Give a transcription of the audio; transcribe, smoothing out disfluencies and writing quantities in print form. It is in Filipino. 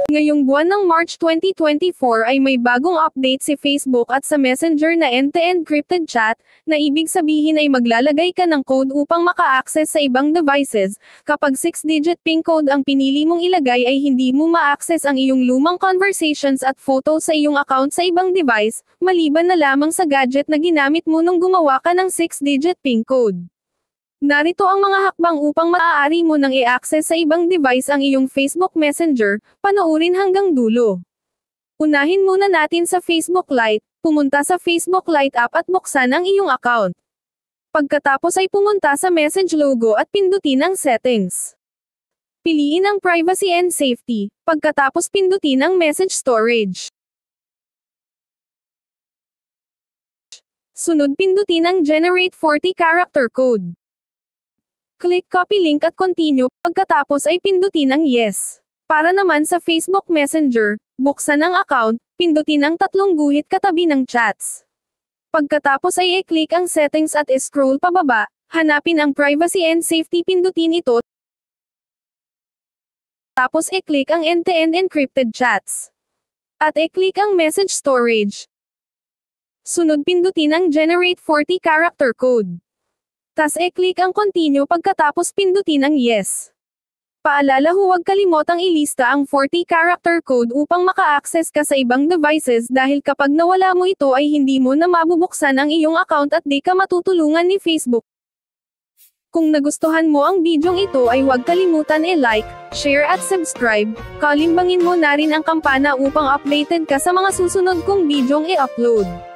Ngayong buwan ng March 2024 ay may bagong update si Facebook at sa Messenger na end-to-end encrypted chat, na ibig sabihin ay maglalagay ka ng code upang maka-access sa ibang devices. Kapag 6-digit PIN code ang pinili mong ilagay ay hindi mo ma-access ang iyong lumang conversations at photos sa iyong account sa ibang device, maliban na lamang sa gadget na ginamit mo nung gumawa ka ng 6-digit PIN code. Narito ang mga hakbang upang maaari mo nang i-access sa ibang device ang iyong Facebook Messenger, panoorin hanggang dulo. Unahin muna natin sa Facebook Lite, pumunta sa Facebook Lite app at buksan ang iyong account. Pagkatapos ay pumunta sa message logo at pindutin ang settings. Piliin ang privacy and safety, pagkatapos pindutin ang message storage. Sunod pindutin ang generate 40-character code. Click copy link at continue, pagkatapos ay pindutin ang yes. Para naman sa Facebook Messenger, buksan ang account, pindutin ang tatlong guhit katabi ng chats. Pagkatapos ay i-click ang settings at scroll pababa, hanapin ang privacy and safety, pindutin ito. Tapos i-click ang end-to-end encrypted chats. At i-click ang message storage. Sunod pindutin ang generate 40-character code. Tas i-click ang continue, pagkatapos pindutin ang yes. Paalala, huwag kalimotang ilista ang 40-character code upang maka-access ka sa ibang devices, dahil kapag nawala mo ito ay hindi mo na mabubuksan ang iyong account at di ka matutulungan ni Facebook. Kung nagustuhan mo ang bidyong ito ay huwag kalimutan i-like, share at subscribe. Kalimbangin mo na rin ang kampana upang updated ka sa mga susunod kong bidyong i-upload.